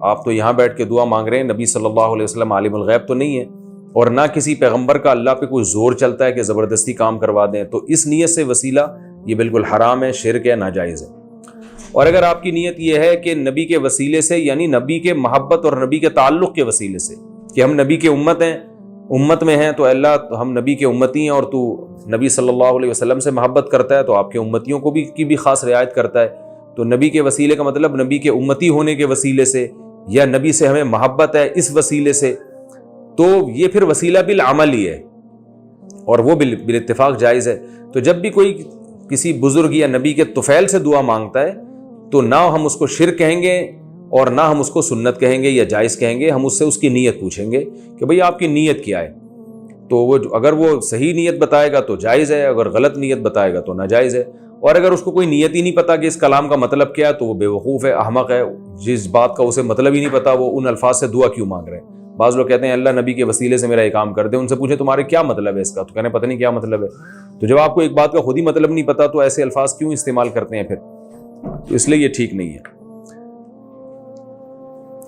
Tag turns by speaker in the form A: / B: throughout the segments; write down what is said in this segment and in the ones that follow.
A: آپ تو یہاں بیٹھ کے دعا مانگ رہے ہیں، نبی صلی اللہ علیہ وسلم عالم الغیب تو نہیں ہے، اور نہ کسی پیغمبر کا اللہ پہ کوئی زور چلتا ہے کہ زبردستی کام کروا دیں، تو اس نیت سے وسیلہ یہ بالکل حرام ہے، شرک ہے، ناجائز ہے۔ اور اگر آپ کی نیت یہ ہے کہ نبی کے وسیلے سے، یعنی نبی کے محبت اور نبی کے تعلق کے وسیلے سے، کہ ہم نبی کے امت میں ہیں، تو اللہ ہم نبی کے امتی ہیں اور تو نبی صلی اللہ علیہ وسلم سے محبت کرتا ہے تو آپ کے امتیوں کو کی بھی خاص رعایت کرتا ہے، تو نبی کے وسیلے کا مطلب نبی کے امتی ہونے کے وسیلے سے، یا نبی سے ہمیں محبت ہے اس وسیلے سے، تو یہ پھر وسیلہ بالعمل ہی ہے اور وہ بالاتفاق جائز ہے۔ تو جب بھی کوئی کسی بزرگ یا نبی کے طفیل سے دعا مانگتا ہے تو نہ ہم اس کو شرک کہیں گے اور نہ ہم اس کو سنت کہیں گے یا جائز کہیں گے، ہم اس سے اس کی نیت پوچھیں گے کہ بھئی آپ کی نیت کیا ہے، تو وہ اگر وہ صحیح نیت بتائے گا تو جائز ہے، اگر غلط نیت بتائے گا تو ناجائز ہے، اور اگر اس کو کوئی نیت ہی نہیں پتا کہ اس کلام کا مطلب کیا ہے تو وہ بے وقوف ہے، احمق ہے، جس بات کا اسے مطلب ہی نہیں پتا وہ ان الفاظ سے دعا کیوں مانگ رہے ہیں۔ بعض لوگ کہتے ہیں اللہ نبی کے وسیلے سے میرا یہ کام کر دے، ان سے پوچھیں تمہارے کیا مطلب ہے اس کا، تو کہنے پتہ نہیں کیا مطلب ہے۔ تو جب آپ کو ایک بات کا خود ہی مطلب نہیں پتا تو ایسے الفاظ کیوں استعمال کرتے ہیں پھر، اس لیے یہ ٹھیک نہیں ہے۔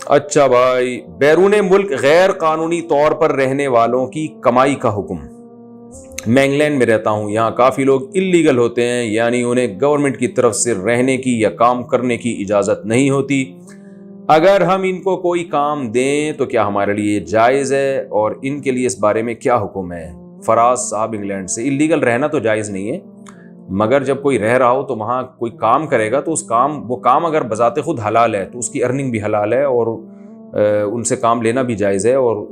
A: اچھا بھائی، بیرون ملک غیر قانونی طور پر رہنے والوں کی کمائی کا حکم۔ میں انگلینڈ میں رہتا ہوں، یہاں کافی لوگ اللیگل ہوتے ہیں، یعنی انہیں گورنمنٹ کی طرف سے رہنے کی یا کام کرنے کی اجازت نہیں ہوتی۔ اگر ہم ان کو کوئی کام دیں تو کیا ہمارے لیے جائز ہے، اور ان کے لیے اس بارے میں کیا حکم ہے؟ فراز صاحب انگلینڈ سے۔ اللیگل رہنا تو جائز نہیں ہے، مگر جب کوئی رہ رہا ہو تو وہاں کوئی کام کرے گا تو وہ کام اگر بذات خود حلال ہے تو اس کی ارننگ بھی حلال ہے، اور ان سے کام لینا بھی جائز ہے، اور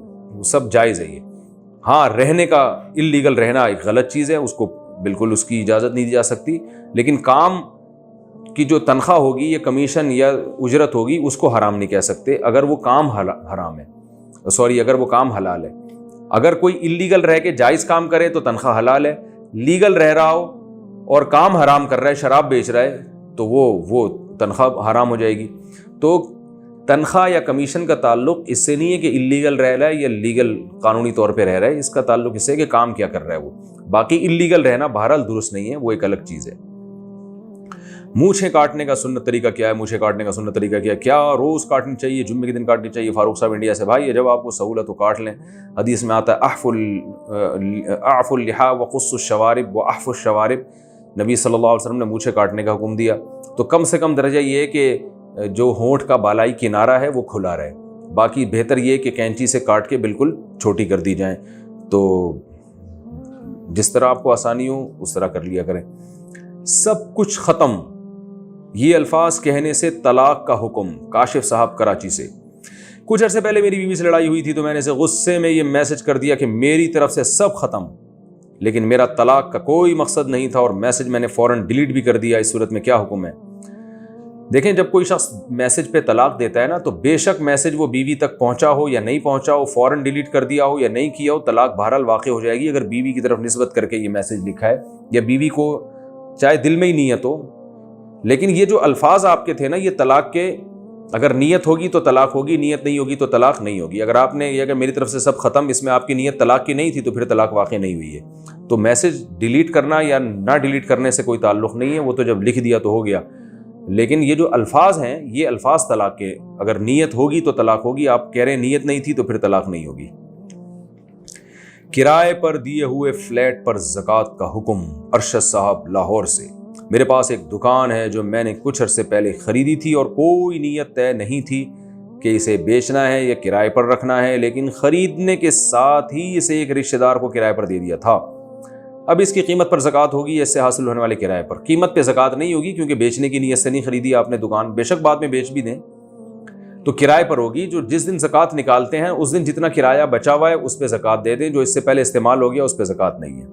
A: سب جائز ہے یہ۔ ہاں، رہنے کا اللیگل رہنا ایک غلط چیز ہے، اس کو بالکل اس کی اجازت نہیں دی جا سکتی، لیکن کام کی جو تنخواہ ہوگی یا کمیشن یا اجرت ہوگی اس کو حرام نہیں کہہ سکتے اگر وہ کام حرام ہے، اگر وہ کام حلال ہے۔ اگر کوئی اللیگل رہ کے جائز کام کرے تو تنخواہ حلال ہے، لیگل رہ رہا ہو اور کام حرام کر رہا ہے، شراب بیچ رہا ہے، تو وہ تنخواہ حرام ہو جائے گی۔ تو تنخواہ یا کمیشن کا تعلق اس سے نہیں ہے کہ اللیگل رہ رہا ہے یا لیگل قانونی طور پہ رہ رہا ہے، اس کا تعلق اس سے کہ کام کیا کر رہا ہے وہ۔ باقی اللیگل رہنا بہرحال درست نہیں ہے، وہ ایک الگ چیز ہے۔ مونچھیں کاٹنے کا سنت طریقہ کیا ہے؟ مونچھیں کاٹنے کا سنت طریقہ کیا روز کاٹنی چاہیے، جمعے کے دن کاٹنی چاہیے؟ فاروق صاحب انڈیا سے۔ بھائی جب آپ کو سہولت ہو کاٹ لیں، حدیث میں آتا ہے اعف اللحا وقص الشوارب واحف الشوارب، نبی صلی اللہ علیہ وسلم نے مونچھیں کاٹنے کا حکم دیا۔ تو کم سے کم درجہ یہ ہے کہ جو ہونٹ کا بالائی کنارہ ہے وہ کھلا رہے، باقی بہتر یہ کہ کینچی سے کاٹ کے بالکل چھوٹی کر دی جائیں، تو جس طرح آپ کو آسانی ہو اس طرح کر لیا کریں۔ سب کچھ ختم، یہ الفاظ کہنے سے طلاق کا حکم۔ کاشف صاحب کراچی سے۔ کچھ عرصے پہلے میری بیوی سے لڑائی ہوئی تھی تو میں نے اسے غصے میں یہ میسج کر دیا کہ میری طرف سے سب ختم، لیکن میرا طلاق کا کوئی مقصد نہیں تھا اور میسج میں نے فوراً ڈیلیٹ بھی کر دیا۔ اس صورت میں کیا حکم ہے؟ دیکھیں، جب کوئی شخص میسج پہ طلاق دیتا ہے نا، تو بے شک میسج وہ بیوی تک پہنچا ہو یا نہیں پہنچا ہو، فوراً ڈیلیٹ کر دیا ہو یا نہیں کیا ہو، طلاق بہرحال واقع ہو جائے گی اگر بیوی کی طرف نسبت کر کے یہ میسج لکھا ہے، یا بیوی کو چاہے دل میں ہی نیت ہو۔ لیکن یہ جو الفاظ آپ کے تھے نا، یہ طلاق کے، اگر نیت ہوگی تو طلاق ہوگی، نیت نہیں ہوگی تو طلاق نہیں ہوگی۔ اگر آپ نے یہ کہ میری طرف سے سب ختم، اس میں آپ کی نیت طلاق کی نہیں تھی تو پھر طلاق واقع نہیں ہوئی ہے۔ تو میسج ڈیلیٹ کرنا یا نہ ڈیلیٹ کرنے سے کوئی تعلق نہیں ہے، وہ تو جب لکھ دیا تو ہو گیا۔ لیکن یہ جو الفاظ ہیں یہ الفاظ طلاق کے، اگر نیت ہوگی تو طلاق ہوگی، آپ کہہ رہے ہیں نیت نہیں تھی تو پھر طلاق نہیں ہوگی۔ کرائے پر دیے ہوئے فلیٹ پر زکوٰۃ کا حکم۔ ارشد صاحب لاہور سے۔ میرے پاس ایک دکان ہے جو میں نے کچھ عرصے پہلے خریدی تھی اور کوئی نیت طے نہیں تھی کہ اسے بیچنا ہے یا کرائے پر رکھنا ہے، لیکن خریدنے کے ساتھ ہی اسے ایک رشتہ دار کو کرائے پر دے دیا تھا۔ اب اس کی قیمت پر زکوٰۃ ہوگی یا اس سے حاصل ہونے والے کرائے پر؟ قیمت پہ زکوٰۃ نہیں ہوگی کیونکہ بیچنے کی نیت سے نہیں خریدی آپ نے دکان، بے شک بعد میں بیچ بھی دیں تو کرائے پر ہوگی۔ جو جس دن زکوٰۃ نکالتے ہیں اس دن جتنا کرایہ بچا ہوا ہے اس پہ زکوٰۃ دے دیں، جو اس سے پہلے استعمال ہو گیا اس پہ زکوٰۃ نہیں ہے۔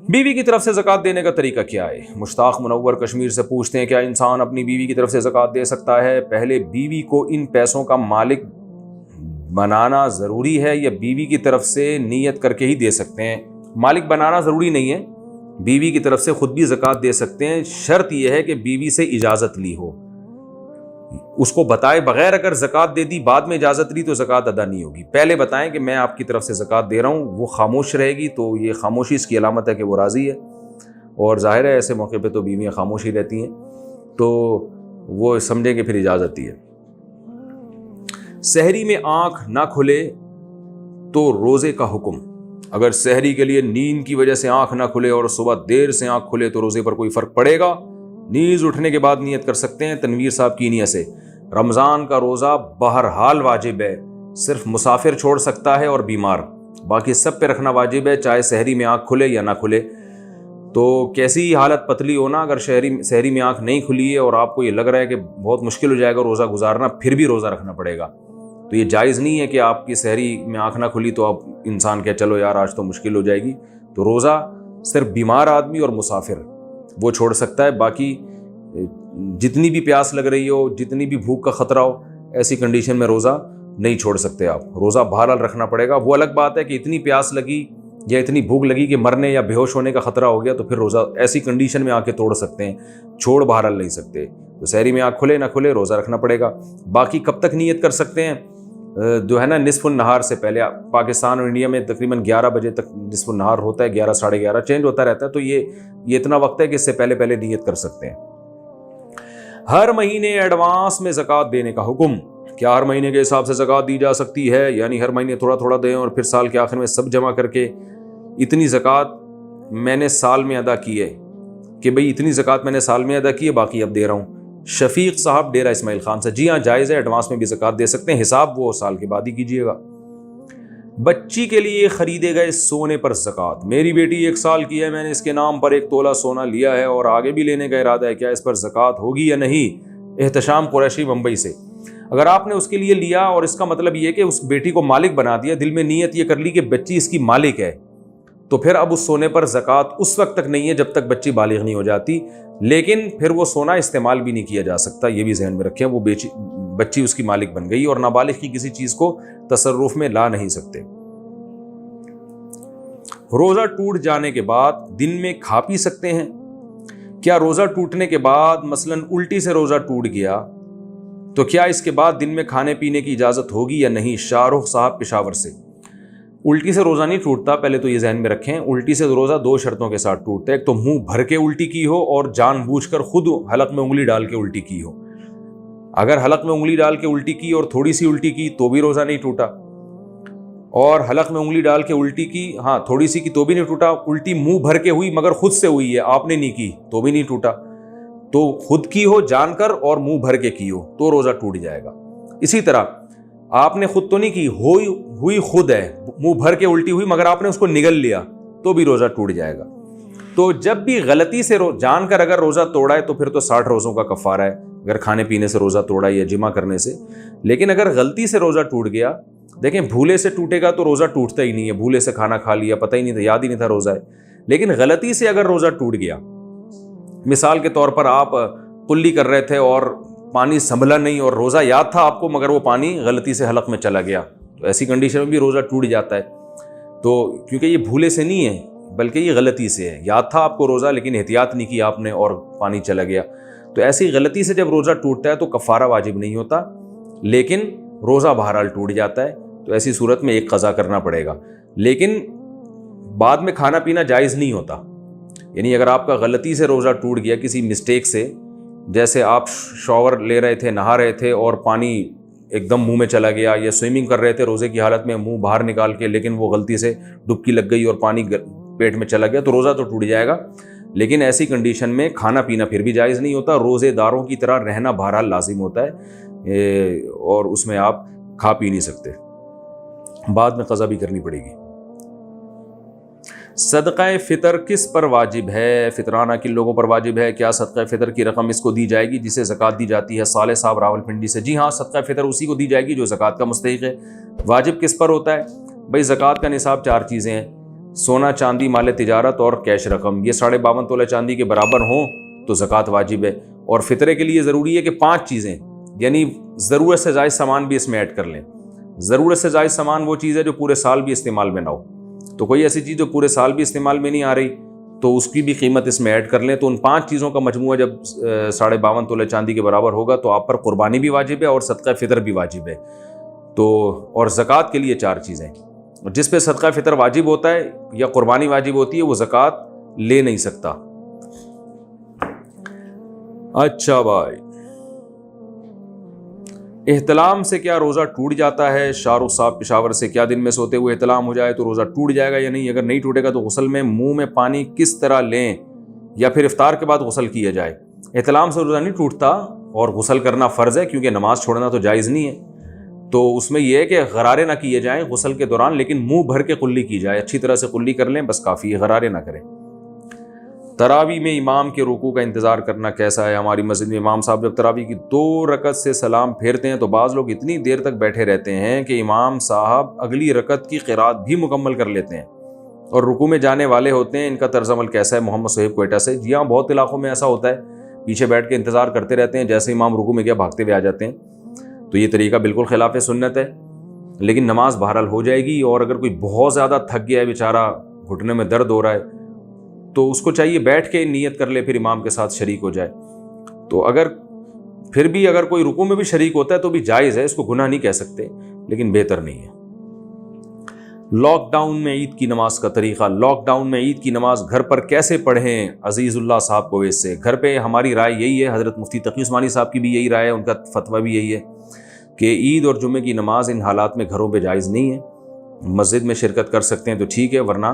A: بیوی کی طرف سے زکوٰۃ دینے کا طریقہ کیا ہے؟ مشتاق منور کشمیر سے پوچھتے ہیں، کیا انسان اپنی بیوی کی طرف سے زکوٰۃ دے سکتا ہے؟ پہلے بیوی کو ان پیسوں کا مالک بنانا ضروری ہے یا بیوی کی طرف سے نیت کر کے ہی دے سکتے ہیں؟ مالک بنانا ضروری نہیں ہے، بیوی کی طرف سے خود بھی زکوٰۃ دے سکتے ہیں، شرط یہ ہے کہ بیوی سے اجازت لی ہو، اس کو بتائے بغیر اگر زکوٰۃ دے دی بعد میں اجازت لی تو زکوٰۃ ادا نہیں ہوگی۔ پہلے بتائیں کہ میں آپ کی طرف سے زکوٰۃ دے رہا ہوں، وہ خاموش رہے گی تو یہ خاموشی اس کی علامت ہے کہ وہ راضی ہے، اور ظاہر ہے ایسے موقع پہ تو بیویاں خاموش ہی رہتی ہیں، تو وہ سمجھیں کہ پھر اجازت دی ہے۔ سحری میں آنکھ نہ کھلے تو روزے کا حکم. اگر سحری کے لیے نیند کی وجہ سے آنکھ نہ کھلے اور صبح دیر سے آنکھ کھلے تو روزے پر کوئی فرق پڑے گا؟ نیز اٹھنے کے بعد نیت کر سکتے ہیں. تنویر صاحب کینیا سے. رمضان کا روزہ بہرحال واجب ہے, صرف مسافر چھوڑ سکتا ہے اور بیمار, باقی سب پہ رکھنا واجب ہے, چاہے سحری میں آنکھ کھلے یا نہ کھلے. تو کیسی حالت پتلی ہونا, اگر سحری میں آنکھ نہیں کھلی ہے اور آپ کو یہ لگ رہا ہے کہ بہت مشکل ہو جائے گا روزہ گزارنا, پھر بھی روزہ رکھنا پڑے گا. تو یہ جائز نہیں ہے کہ آپ کی سحری میں آنکھ نہ کھلی تو آپ انسان کہ چلو یار آج تو مشکل ہو جائے گی. تو روزہ صرف بیمار آدمی اور مسافر وہ چھوڑ سکتا ہے, باقی جتنی بھی پیاس لگ رہی ہو, جتنی بھی بھوک کا خطرہ ہو, ایسی کنڈیشن میں روزہ نہیں چھوڑ سکتے آپ. روزہ بہرحال رکھنا پڑے گا. وہ الگ بات ہے کہ اتنی پیاس لگی یا اتنی بھوک لگی کہ مرنے یا بے ہوش ہونے کا خطرہ ہو گیا تو پھر روزہ ایسی کنڈیشن میں آ کے توڑ سکتے ہیں, چھوڑ بہرحال نہیں سکتے. تو سحری میں آنکھ کھلے نہ کھلے روزہ رکھنا پڑے گا. باقی کب تک نیت کر سکتے ہیں؟ جو ہے نا نصف النہار سے پہلے. پاکستان اور انڈیا میں تقریباً 11 بجے تک نصف النہار ہوتا ہے, 11 ساڑھے 11 چینج ہوتا رہتا ہے. تو یہ اتنا وقت ہے کہ اس سے پہلے نیت کر سکتے ہیں. ہر مہینے ایڈوانس میں زکوٰۃ دینے کا حکم. کیا ہر مہینے کے حساب سے زکوٰۃ دی جا سکتی ہے؟ یعنی ہر مہینے تھوڑا تھوڑا دیں اور پھر سال کے آخر میں سب جمع کر کے اتنی زکوٰۃ میں نے سال میں ادا کی ہے کہ بھئی اتنی زکوٰۃ میں نے سال میں ادا کی ہے, باقی اب دے رہا ہوں. شفیق صاحب ڈیرہ اسماعیل خان سے. جی ہاں جائز ہے, ایڈوانس میں بھی زکوٰۃ دے سکتے ہیں, حساب وہ سال کے بعد ہی کیجیے گا. بچی کے لیے خریدے گئے سونے پر زکوٰۃ. میری بیٹی 1 سال کی ہے, میں نے اس کے نام پر 1 تولہ سونا لیا ہے اور آگے بھی لینے کا ارادہ ہے, کیا اس پر زکوٰۃ ہوگی یا نہیں؟ احتشام قریشی ممبئی سے. اگر آپ نے اس کے لیے لیا اور اس کا مطلب یہ کہ اس بیٹی کو مالک بنا دیا, دل میں نیت یہ کر لی کہ بچی اس کی مالک ہے, تو پھر اب اس سونے پر زکوٰۃ اس وقت تک نہیں ہے جب تک بچی بالغ نہیں ہو جاتی. لیکن پھر وہ سونا استعمال بھی نہیں کیا جا سکتا, یہ بھی ذہن میں رکھیں. وہ بچی اس کی مالک بن گئی اور نابالغ کی کسی چیز کو تصرف میں لا نہیں سکتے. روزہ ٹوٹ جانے کے بعد دن میں کھا پی سکتے ہیں؟ کیا روزہ ٹوٹنے کے بعد مثلاً الٹی سے روزہ ٹوٹ گیا تو کیا اس کے بعد دن میں کھانے پینے کی اجازت ہوگی یا نہیں؟ شاہ رخ صاحب پشاور سے. الٹی سے روزہ نہیں ٹوٹتا, پہلے تو یہ ذہن میں رکھیں. الٹی سے روزہ 2 شرطوں کے ساتھ ٹوٹتا ہے. ایک تو منہ بھر کے الٹی کی ہو اور جان بوجھ کر خود حلق میں انگلی ڈال کے الٹی کی ہو. اگر حلق میں انگلی ڈال کے الٹی کی اور تھوڑی سی الٹی کی تو بھی روزہ نہیں ٹوٹا, اور حلق میں انگلی ڈال کے الٹی کی, ہاں تھوڑی سی کی تو بھی نہیں ٹوٹا. الٹی منہ بھر کے ہوئی مگر خود سے ہوئی ہے, آپ نے نہیں کی تو بھی نہیں ٹوٹا. تو خود کی ہو جان کر اور منہ بھر کے کی ہو تو روزہ ٹوٹ جائے گا. اسی طرح آپ نے خود تو نہیں کی, ہوئی خود ہے, منہ بھر کے الٹی ہوئی مگر آپ نے اس کو نگل لیا تو بھی روزہ ٹوٹ جائے گا. تو جب بھی غلطی سے جان کر اگر روزہ توڑا ہے تو پھر تو 60 روزوں کا کفارہ ہے, اگر کھانے پینے سے روزہ توڑا یا جمع کرنے سے. لیکن اگر غلطی سے روزہ ٹوٹ گیا, دیکھیں بھولے سے ٹوٹے گا تو روزہ ٹوٹتا ہی نہیں ہے. بھولے سے کھانا کھا لیا, پتہ ہی نہیں تھا, یاد ہی نہیں تھا روزہ ہے. لیکن غلطی سے اگر روزہ ٹوٹ گیا, مثال کے طور پر آپ قلی کر رہے تھے اور پانی سنبھلا نہیں اور روزہ یاد تھا آپ کو مگر وہ پانی غلطی سے حلق میں چلا گیا, تو ایسی کنڈیشن میں بھی روزہ ٹوٹ جاتا ہے. تو کیونکہ یہ بھولے سے نہیں ہے بلکہ یہ غلطی سے ہے. یاد تھا آپ کو روزہ لیکن احتیاط نہیں کی آپ نے اور پانی چلا گیا. تو ایسی غلطی سے جب روزہ ٹوٹتا ہے تو کفارہ واجب نہیں ہوتا لیکن روزہ بہرحال ٹوٹ جاتا ہے. تو ایسی صورت میں ایک قضا کرنا پڑے گا. لیکن بعد میں کھانا پینا جائز نہیں ہوتا. یعنی اگر آپ کا غلطی سے روزہ ٹوٹ گیا کسی مسٹیک سے, جیسے آپ شاور لے رہے تھے, نہا رہے تھے اور پانی ایک دم منہ میں چلا گیا, یا سوئمنگ کر رہے تھے روزے کی حالت میں منہ باہر نکال کے لیکن وہ غلطی سے ڈبکی لگ گئی اور پانی پیٹ میں چلا گیا, تو روزہ تو ٹوٹ جائے گا. لیکن ایسی کنڈیشن میں کھانا پینا پھر بھی جائز نہیں ہوتا. روزے داروں کی طرح رہنا بہرحال لازم ہوتا ہے اور اس میں آپ کھا پی نہیں سکتے, بعد میں قضا بھی کرنی پڑے گی. صدقہ فطر کس پر واجب ہے؟ فطرانہ کن لوگوں پر واجب ہے؟ کیا صدقہ فطر کی رقم اس کو دی جائے گی جسے زکوٰۃ دی جاتی ہے؟ صالح صاحب راولپنڈی سے. جی ہاں, صدقہ فطر اسی کو دی جائے گی جو زکوٰۃ کا مستحق ہے. واجب کس پر ہوتا ہے بھائی؟ زکوٰۃ کا نصاب 4 چیزیں ہیں: سونا, چاندی, مال تجارت اور کیش رقم. یہ 52.5 تولہ چاندی کے برابر ہوں تو زکوٰۃ واجب ہے. اور فطرے کے لیے ضروری ہے کہ 5 چیزیں, یعنی ضرورت سے زائد سامان بھی اس میں ایڈ کر لیں. ضرورت سے زائد سامان وہ چیز ہے جو پورے سال بھی استعمال میں نہ ہو. تو کوئی ایسی چیز جو پورے سال بھی استعمال میں نہیں آ رہی تو اس کی بھی قیمت اس میں ایڈ کر لیں. تو ان 5 چیزوں کا مجموعہ جب 52.5 تولہ چاندی کے برابر ہوگا تو آپ پر قربانی بھی واجب ہے اور صدقہ فطر بھی واجب ہے. تو اور زکوٰۃ کے لیے 4 چیزیں. جس پہ صدقہ فطر واجب ہوتا ہے یا قربانی واجب ہوتی ہے وہ زکوٰۃ لے نہیں سکتا. اچھا بھائی, احتلام سے کیا روزہ ٹوٹ جاتا ہے؟ شاہ رخ صاحب پشاور سے، کیا دن میں سوتے ہوئے احتلام ہو جائے تو روزہ ٹوٹ جائے گا یا نہیں؟ اگر نہیں ٹوٹے گا تو غسل میں منہ میں پانی کس طرح لیں یا پھر افطار کے بعد غسل کیا جائے؟ احتلام سے روزہ نہیں ٹوٹتا اور غسل کرنا فرض ہے، کیونکہ نماز چھوڑنا تو جائز نہیں ہے۔ تو اس میں یہ ہے کہ غرارے نہ کیے جائیں غسل کے دوران، لیکن منہ بھر کے قلی کی جائے، اچھی طرح سے قلی کر لیں، بس کافی ہے، غرارے نہ کریں۔ تراویح میں امام کے رکوع کا انتظار کرنا کیسا ہے؟ ہماری مسجد میں امام صاحب جب تراویح کی 2 رکعت سے سلام پھیرتے ہیں تو بعض لوگ اتنی دیر تک بیٹھے رہتے ہیں کہ امام صاحب اگلی رکعت کی قرات بھی مکمل کر لیتے ہیں اور رکوع میں جانے والے ہوتے ہیں۔ ان کا طرز عمل کیسا ہے؟ محمد صہیب کوئٹہ سے۔ جی ہاں، بہت علاقوں میں ایسا ہوتا ہے، پیچھے بیٹھ کے انتظار کرتے رہتے ہیں، جیسے امام رکوع میں گیا بھاگتے ہوئے آ جاتے ہیں۔ تو یہ طریقہ بالکل خلاف سنت ہے، لیکن نماز بہرحال ہو جائے گی۔ اور اگر کوئی بہت زیادہ تھک گیا ہے بیچارہ، گھٹنے میں درد ہو رہا ہے، تو اس کو چاہیے بیٹھ کے نیت کر لے، پھر امام کے ساتھ شریک ہو جائے۔ تو اگر کوئی رکوع میں بھی شریک ہوتا ہے تو بھی جائز ہے، اس کو گناہ نہیں کہہ سکتے، لیکن بہتر نہیں ہے۔ لاک ڈاؤن میں عید کی نماز کا طریقہ۔ لاک ڈاؤن میں عید کی نماز گھر پر کیسے پڑھیں؟ عزیز اللہ صاحب کویت سے۔ گھر پہ ہماری رائے یہی ہے، حضرت مفتی تقی عثمانی صاحب کی بھی یہی رائے ہے، ان کا فتویٰ بھی یہی ہے کہ عید اور جمعے کی نماز ان حالات میں گھروں پہ جائز نہیں ہے۔ مسجد میں شرکت کر سکتے ہیں تو ٹھیک ہے، ورنہ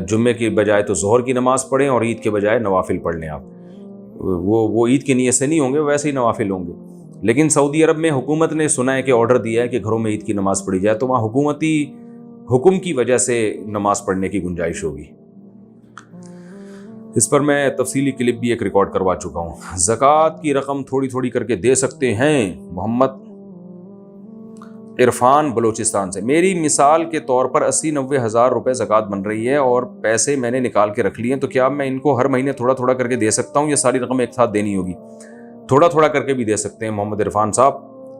A: جمعے کی بجائے تو ظہر کی نماز پڑھیں اور عید کے بجائے نوافل پڑھ لیں۔ آپ وہ عید کی نیت سے نہیں ہوں گے، ویسے ہی نوافل ہوں گے۔ لیکن سعودی عرب میں حکومت نے سنا ہے کہ آرڈر دیا ہے کہ گھروں میں عید کی نماز پڑھی جائے، تو وہاں حکومتی حکم کی وجہ سے نماز پڑھنے کی گنجائش ہوگی۔ اس پر میں تفصیلی کلپ بھی ایک ریکارڈ کروا چکا ہوں۔ زکوٰۃ کی رقم تھوڑی تھوڑی کر کے دے سکتے ہیں؟ محمد عرفان بلوچستان سے۔ میری مثال کے طور پر 80-90 ہزار روپے زکوٰۃ بن رہی ہے اور پیسے میں نے نکال کے رکھ لیے ہیں، تو کیا میں ان کو ہر مہینے تھوڑا تھوڑا کر کے دے سکتا ہوں یا ساری رقم ایک ساتھ دینی ہوگی؟ تھوڑا تھوڑا کر کے بھی دے سکتے ہیں محمد عرفان صاحب،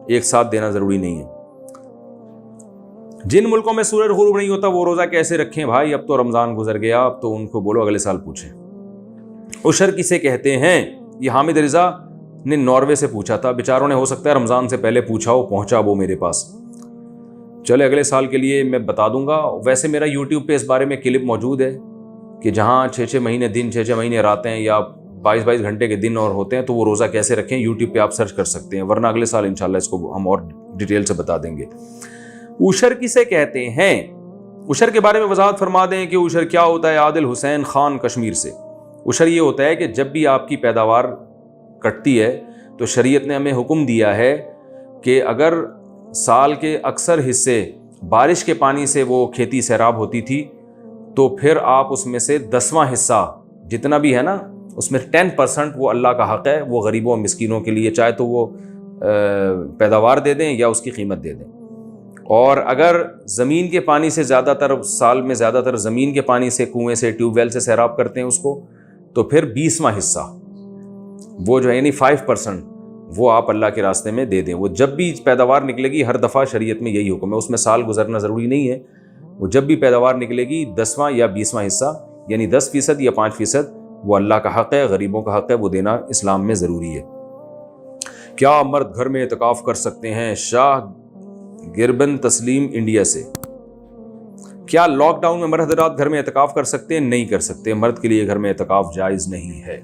A: ایک ساتھ دینا ضروری نہیں ہے۔ جن ملکوں میں سورج غروب نہیں ہوتا وہ روزہ کیسے رکھیں بھائی؟ اب تو رمضان گزر گیا، اب تو ان کو بولو اگلے سال پوچھیں۔ عشر کسے کہتے ہیں؟ یہ حامد رضا نے ناروے سے پوچھا تھا، بیچاروں نے ہو سکتا ہے رمضان سے پہلے پوچھا ہو، پہنچا وہ میرے پاس۔ چلے اگلے سال کے لیے میں بتا دوں گا۔ ویسے میرا یوٹیوب پہ اس بارے میں کلپ موجود ہے کہ جہاں 6 مہینے دن 6 مہینے راتیں یا 22 گھنٹے کے دن اور ہوتے ہیں تو وہ روزہ کیسے رکھیں، یوٹیوب پہ آپ سرچ کر سکتے ہیں، ورنہ اگلے سال انشاءاللہ اس کو ہم اور ڈیٹیل سے بتا دیں گے۔ عشر کسے کہتے ہیں؟ عشر کے بارے میں وضاحت فرما دیں کہ عشر کیا ہوتا ہے۔ عادل حسین خان کشمیر سے۔ عشر یہ ہوتا ہے کہ جب بھی آپ کی پیداوار کٹتی ہے تو شریعت نے ہمیں حکم دیا ہے کہ اگر سال کے اکثر حصے بارش کے پانی سے وہ کھیتی سیراب ہوتی تھی تو پھر آپ اس میں سے 10واں حصہ جتنا بھی ہے نا، اس میں 10% وہ اللہ کا حق ہے، وہ غریبوں اور مسکینوں کے لیے، چاہے تو وہ پیداوار دے دیں یا اس کی قیمت دے دیں۔ اور اگر زمین کے پانی سے زیادہ تر، سال میں زیادہ تر زمین کے پانی سے، کنویں سے، ٹیوب ویل سے سیراب کرتے ہیں اس کو، تو پھر 20واں حصہ وہ جو ہے یعنی 5% وہ آپ اللہ کے راستے میں دے دیں۔ وہ جب بھی پیداوار نکلے گی، ہر دفعہ شریعت میں یہی حکم ہے، اس میں سال گزرنا ضروری نہیں ہے، وہ جب بھی پیداوار نکلے گی 10واں یا 20واں حصہ یعنی 10% یا 5% وہ اللہ کا حق ہے، غریبوں کا حق ہے، وہ دینا اسلام میں ضروری ہے۔ کیا مرد گھر میں اعتکاف کر سکتے ہیں؟ شاہ گربن تسلیم انڈیا سے۔ کیا لاک ڈاؤن میں مرد حضرات گھر میں اعتکاف کر سکتے ہیں؟ نہیں کر سکتے، مرد کے لیے گھر میں اعتکاف جائز نہیں ہے۔